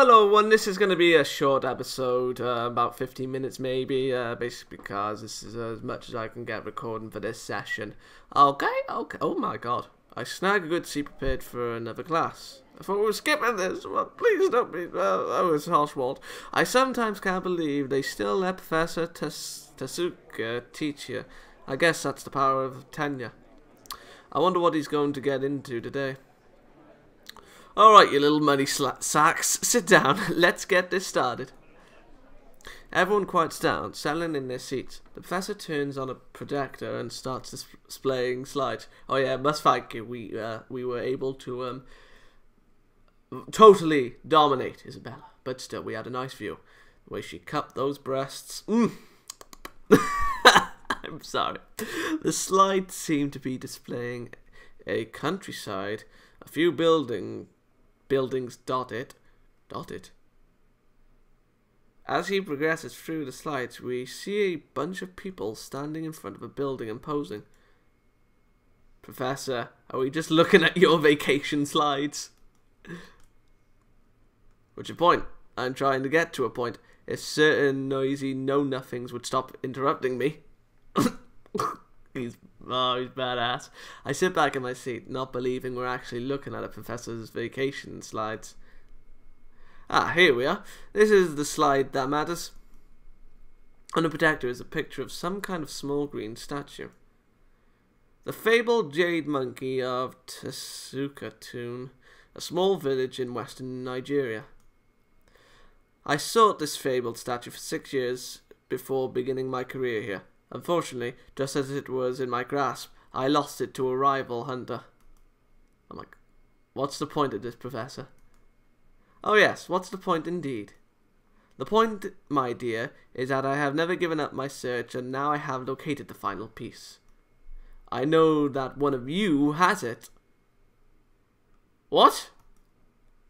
Hello everyone, this is going to be a short episode, about 15 minutes maybe, basically because this is as much as I can get recording for this session. Okay, oh my god, I snagged a good seat prepared for another class. I thought we were skipping this, well, please don't be, oh it's Oswald. I sometimes can't believe they still let Professor Tezuka teach you. I guess that's the power of tenure. I wonder what he's going to get into today. Alright, you little money sacks, sit down, let's get this started. Everyone quiets down, settling in their seats. The professor turns on a projector and starts displaying slides. Oh yeah, must thank you, we were able to, totally dominate Isabella. But still, we had a nice view. The way she cupped those breasts. I'm sorry. The slides seem to be displaying a countryside, a few buildings dotted. As he progresses through the slides, we see a bunch of people standing in front of a building and posing. Professor, are we just looking at your vacation slides? What's your point? I'm trying to get to a point. If certain noisy know-nothings would stop interrupting me. He's badass. I sit back in my seat, not believing we're actually looking at a professor's vacation slides. Ah, here we are. This is the slide that matters. On the projector is a picture of some kind of small green statue. The fabled Jade monkey of Tezuka Town, a small village in western Nigeria. I sought this fabled statue for 6 years before beginning my career here. Unfortunately, just as it was in my grasp, I lost it to a rival hunter. I'm like, what's the point of this, Professor? Oh yes, what's the point indeed? The point, my dear, is that I have never given up my search and now I have located the final piece. I know that one of you has it. What?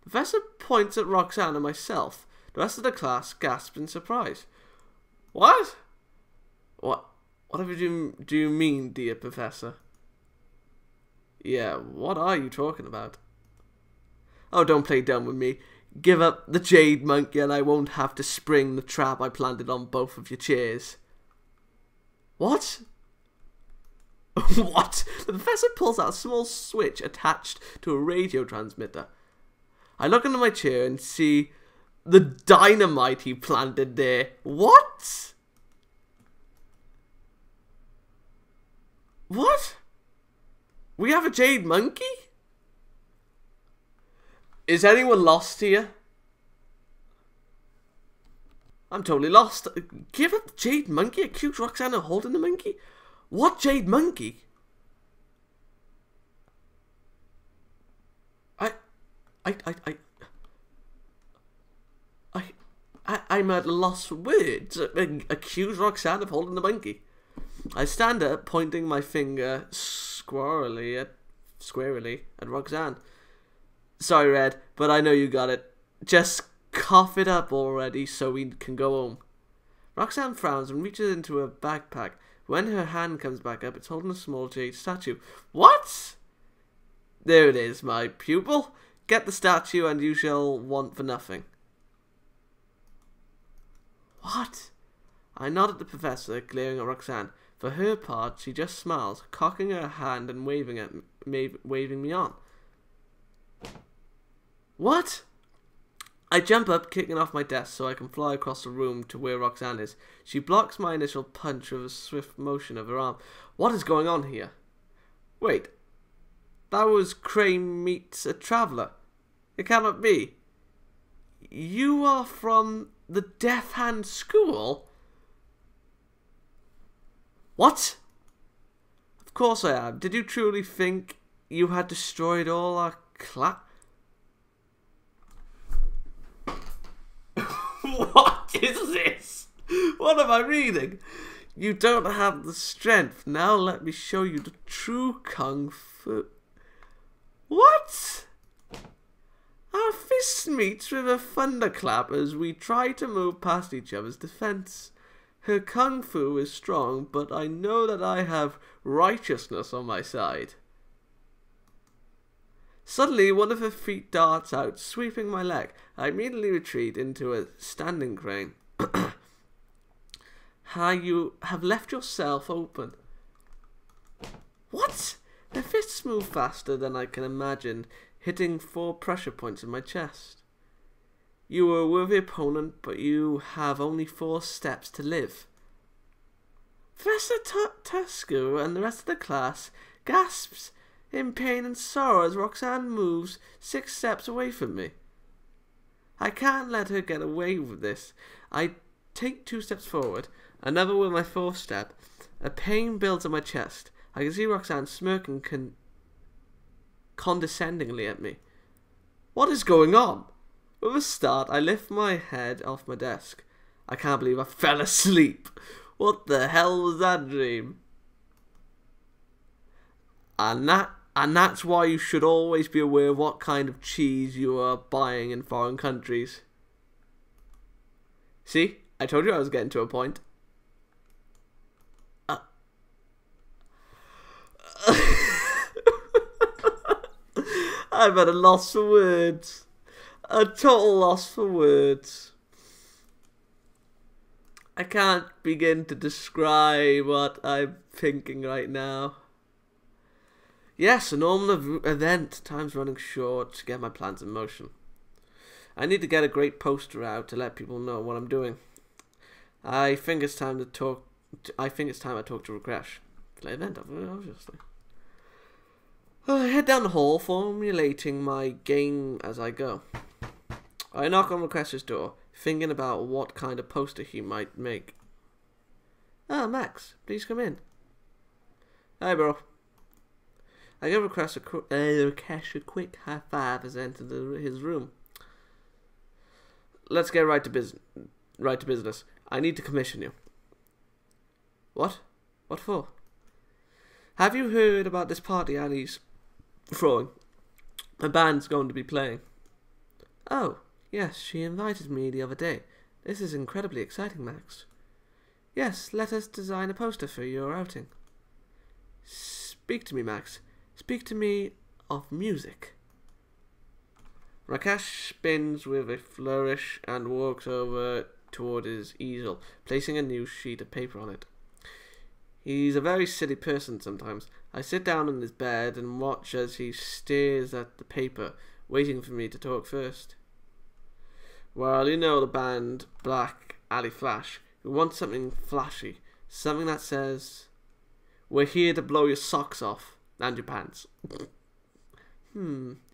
Professor points at Roxanne and myself. The rest of the class gasps in surprise. What? Whatever do you mean, dear Professor? Yeah, what are you talking about? Oh, don't play dumb with me. Give up the Jade monkey and I won't have to spring the trap I planted on both of your chairs. What? What? The Professor pulls out a small switch attached to a radio transmitter. I look into my chair and see the dynamite he planted there. What? What? We have a Jade monkey? Is anyone lost here? I'm totally lost. Give up the Jade monkey? Accuse Roxanne of holding the monkey? What Jade monkey? I'm at a loss for words. Accuse Roxanne of holding the monkey. I stand up, pointing my finger squarely at Roxanne. Sorry, Red, but I know you got it. Just cough it up already so we can go home. Roxanne frowns and reaches into her backpack. When her hand comes back up, it's holding a small jade statue. What? There it is, my pupil. Get the statue and you shall want for nothing. What? I nod at the professor, glaring at Roxanne. For her part, she just smiles, cocking her hand and waving me on. What? I jump up, kicking off my desk so I can fly across the room to where Roxanne is. She blocks my initial punch with a swift motion of her arm. What is going on here? Wait. That was Crane meets a traveller. It cannot be. You are from the Death Hand School? What? Of course I am. Did you truly think you had destroyed all our class? What is this? What am I reading? You don't have the strength. Now let me show you the true kung fu. What? Our fist meets with a thunderclap as we try to move past each other's defense. Her kung fu is strong, but I know that I have righteousness on my side. Suddenly, one of her feet darts out, sweeping my leg. I immediately retreat into a standing crane. How you have left yourself open. What? Her fists move faster than I can imagine, hitting 4 pressure points in my chest. You are a worthy opponent, but you have only 4 steps to live. Professor Tusku and the rest of the class gasps in pain and sorrow as Roxanne moves 6 steps away from me. I can't let her get away with this. I take 2 steps forward, another with my 4th step. A pain builds in my chest. I can see Roxanne smirking condescendingly at me. What is going on? With a start, I lift my head off my desk. I can't believe I fell asleep. What the hell was that dream? And that's why you should always be aware of what kind of cheese you are buying in foreign countries. See? I told you I was getting to a point. I'm at a loss for words. A total loss for words. I can't begin to describe what I'm thinking right now. Yes, a normal event. Time's running short to get my plans in motion. I need to get a great poster out to let people know what I'm doing. I think it's time I talk to Rakesh. For the event, obviously. I head down the hall, formulating my game as I go. I knock on Rakesh's door, thinking about what kind of poster he might make. Ah, Max, please come in. Hi, bro. I give Rakesh a quick high five as I enter his room. Let's get right to business. I need to commission you. What? What for? Have you heard about this party Annie's throwing? A band's going to be playing. Oh, yes, she invited me the other day. This is incredibly exciting, Max. Yes, let us design a poster for your outing. Speak to me, Max. Speak to me of music. Rakesh spins with a flourish and walks over toward his easel, placing a new sheet of paper on it. He's a very silly person sometimes. I sit down on his bed and watch as he stares at the paper, waiting for me to talk first. Well, you know the band Black Alley Flash. We want something flashy. Something that says, "We're here to blow your socks off and your pants."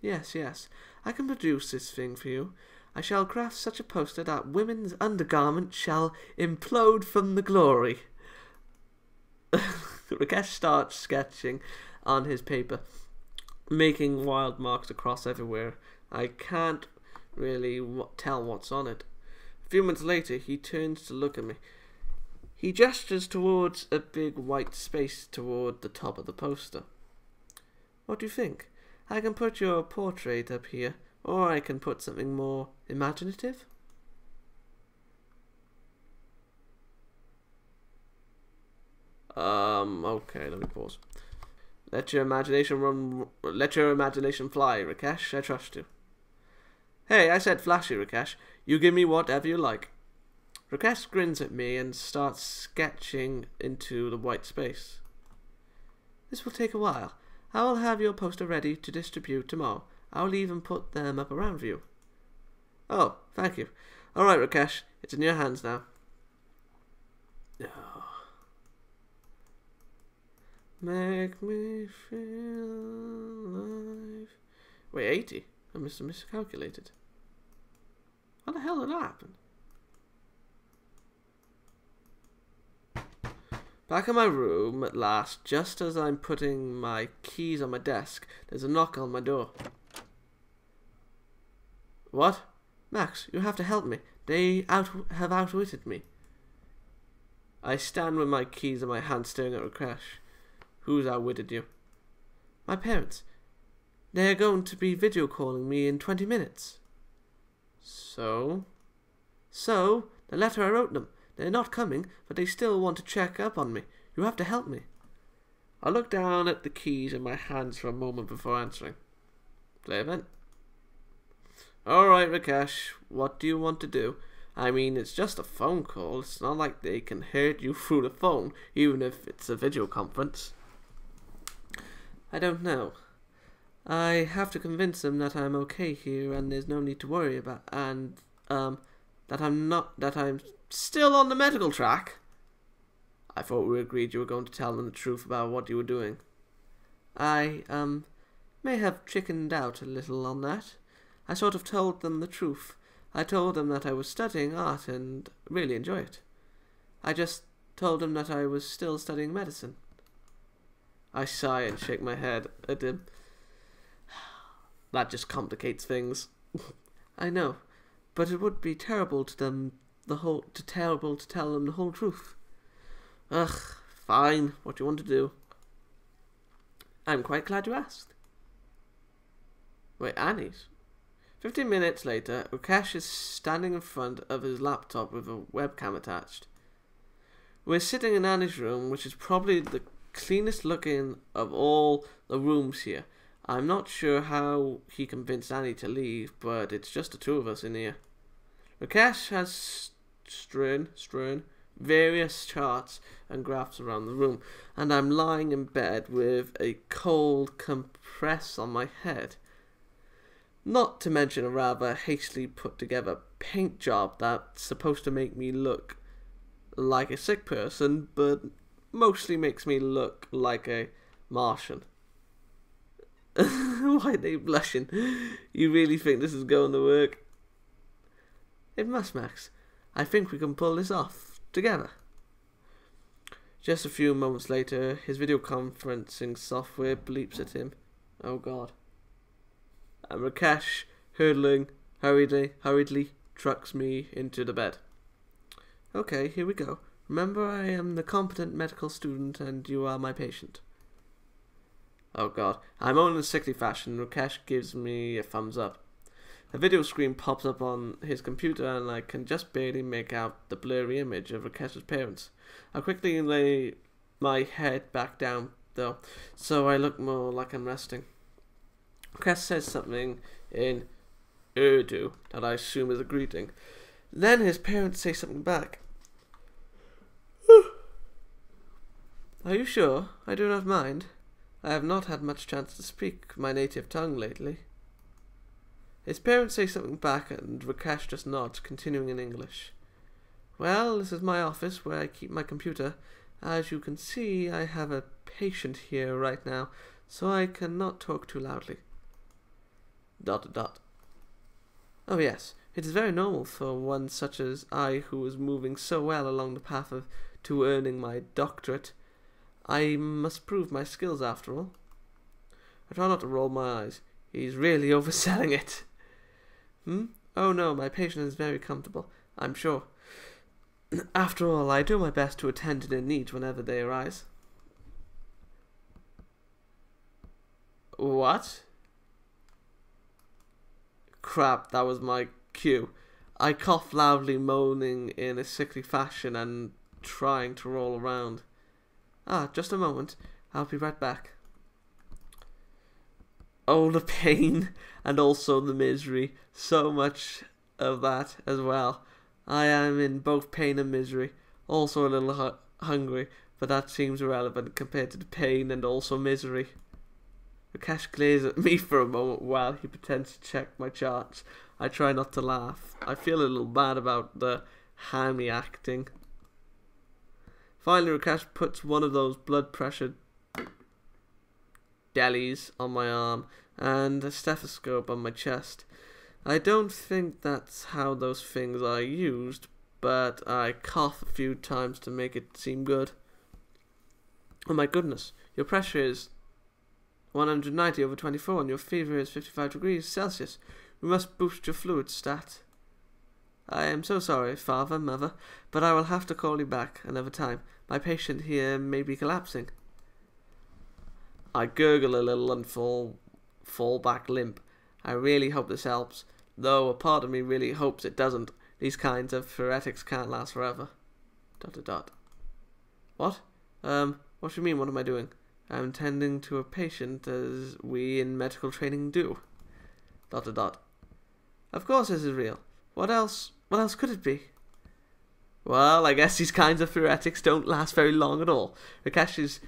Yes. I can produce this thing for you. I shall craft such a poster that women's undergarments shall implode from the glory. Rakesh starts sketching on his paper, making wild marks across everywhere. I can't really tell what's on it. A few minutes later, he turns to look at me. He gestures towards a big white space toward the top of the poster. What do you think? I can put your portrait up here, or I can put something more imaginative. Okay, let me pause. Let your imagination fly, Rakesh. I trust you. Hey, I said flashy, Rakesh. You give me whatever you like. Rakesh grins at me and starts sketching into the white space. This will take a while. I will have your poster ready to distribute tomorrow. I'll even put them up around for you. Oh, thank you. All right, Rakesh. It's in your hands now. Oh. Make me feel alive. Wait, 80? I must have miscalculated. How the hell did that happen? Back in my room at last, just as I'm putting my keys on my desk, there's a knock on my door. What? Max, you have to help me. They have outwitted me. I stand with my keys in my hand staring at Rakesh. Who's outwitted you? My parents. They're going to be video calling me in 20 minutes. So? So, the letter I wrote them. They're not coming, but they still want to check up on me. You have to help me. I look down at the keys in my hands for a moment before answering. Play event. Alright, Rakesh, what do you want to do? I mean, it's just a phone call. It's not like they can hurt you through the phone, even if it's a video conference. I don't know. I have to convince them that I'm okay here and there's no need to worry about, and, that I'm still on the medical track. I thought we agreed you were going to tell them the truth about what you were doing. I, may have chickened out a little on that. I sort of told them the truth. I told them that I was studying art and really enjoy it. I just told them that I was still studying medicine. I sigh and shake my head at him. That just complicates things. I know, but it would be terrible to them to tell them the whole truth. Ugh, fine. What do you want to do? I'm quite glad you asked. Wait, Annie's? 15 minutes later, Rakesh is standing in front of his laptop with a webcam attached. We're sitting in Annie's room, which is probably the cleanest looking of all the rooms here. I'm not sure how he convinced Annie to leave, but it's just the two of us in here. Rakesh has strewn various charts and graphs around the room, and I'm lying in bed with a cold compress on my head. Not to mention a rather hastily put together paint job that's supposed to make me look like a sick person, but mostly makes me look like a Martian. Why are they blushing? You really think this is going to work? It must, Max. I think we can pull this off together. Just a few moments later, his video conferencing software bleeps at him. Oh God. And Rakesh, hurriedly trucks me into the bed. Okay, here we go. Remember, I am the competent medical student and you are my patient. Oh God. I'm on in a sickly fashion. Rakesh gives me a thumbs up. A video screen pops up on his computer and I can just barely make out the blurry image of Rakesh's parents. I quickly lay my head back down, though, so I look more like I'm resting. Rakesh says something in Urdu that I assume is a greeting. Then his parents say something back. Are you sure? I do not mind. I have not had much chance to speak my native tongue lately. His parents say something back and Rakesh just nods, continuing in English. Well, this is my office where I keep my computer. As you can see, I have a patient here right now, so I cannot talk too loudly. ... Oh yes, it is very normal for one such as I who is moving so well along the path to earning my doctorate. I must prove my skills after all. I try not to roll my eyes. He's really overselling it. Oh no, my patient is very comfortable, I'm sure. After all, I do my best to attend to their needs whenever they arise. What? Crap, that was my cue. I cough loudly, moaning in a sickly fashion and trying to roll around. Just a moment. I'll be right back. Oh, the pain and also the misery. So much of that as well. I am in both pain and misery. Also a little hungry, but that seems irrelevant compared to the pain and also misery. Rakesh glares at me for a moment while he pretends to check my charts. I try not to laugh. I feel a little bad about the hammy acting. Finally, Rakesh puts one of those blood pressure jellies on my arm and a stethoscope on my chest. I don't think that's how those things are used, but I cough a few times to make it seem good. Oh my goodness, your pressure is 190/24 and your fever is 55 degrees Celsius. We must boost your fluid stat. I am so sorry, father, mother, but I will have to call you back another time. My patient here may be collapsing. I gurgle a little and fall back limp. I really hope this helps, though a part of me really hopes it doesn't. These kinds of theoretics can't last forever. ... What? What do you mean, what am I doing? I'm tending to a patient, as we in medical training do. Dot dot dot. Of course this is real. What else could it be? Well, I guess these kinds of theoretics don't last very long at all. Rakesh is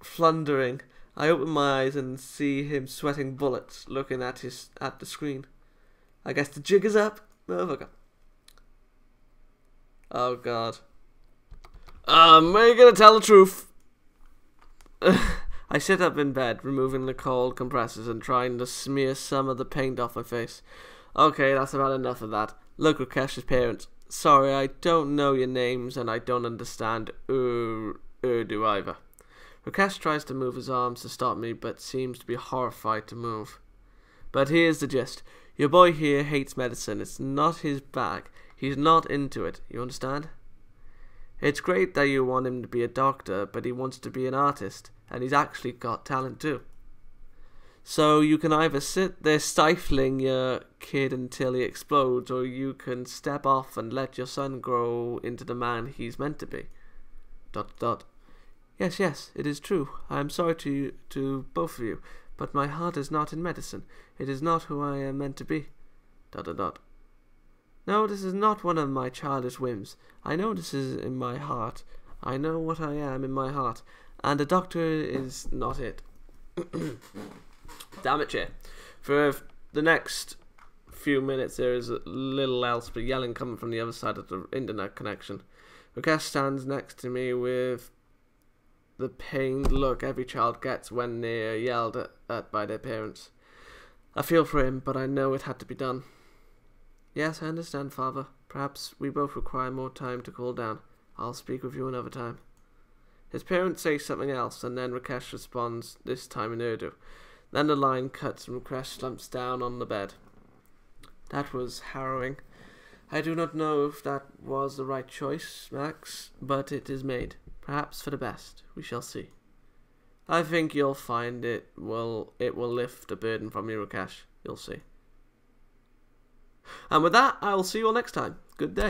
floundering. I open my eyes and see him sweating bullets, looking at the screen. I guess the jig is up. Motherfucker. Oh god. Are you gonna tell the truth? I sit up in bed, removing the cold compressors and trying to smear some of the paint off my face. Okay, that's about enough of that. Look, Rakesh's parents. Sorry, I don't know your names and I don't understand Urdu either. Rakesh tries to move his arms to stop me, but seems to be horrified to move. But here's the gist. Your boy here hates medicine. It's not his bag. He's not into it. You understand? It's great that you want him to be a doctor, but he wants to be an artist, and he's actually got talent too. So you can either sit there stifling your kid until he explodes, or you can step off and let your son grow into the man he's meant to be. ... Yes, it is true. I am sorry to both of you, but my heart is not in medicine. It is not who I am meant to be. ... No, this is not one of my childish whims. I know this is in my heart. I know what I am in my heart, and a doctor is not it. Damn it, Jay. For the next few minutes, there is little else but yelling coming from the other side of the internet connection. Rakesh stands next to me with the pained look every child gets when they're yelled at by their parents. I feel for him, but I know it had to be done. Yes, I understand, Father. Perhaps we both require more time to cool down. I'll speak with you another time. His parents say something else, and then Rakesh responds, this time in Urdu. Then the line cuts and Rakesh slumps down on the bed. That was harrowing. I do not know if that was the right choice, Max, but it is made. Perhaps for the best. We shall see. I think you'll find it will lift a burden from you, Rakesh. You'll see. And with that, I will see you all next time. Good day.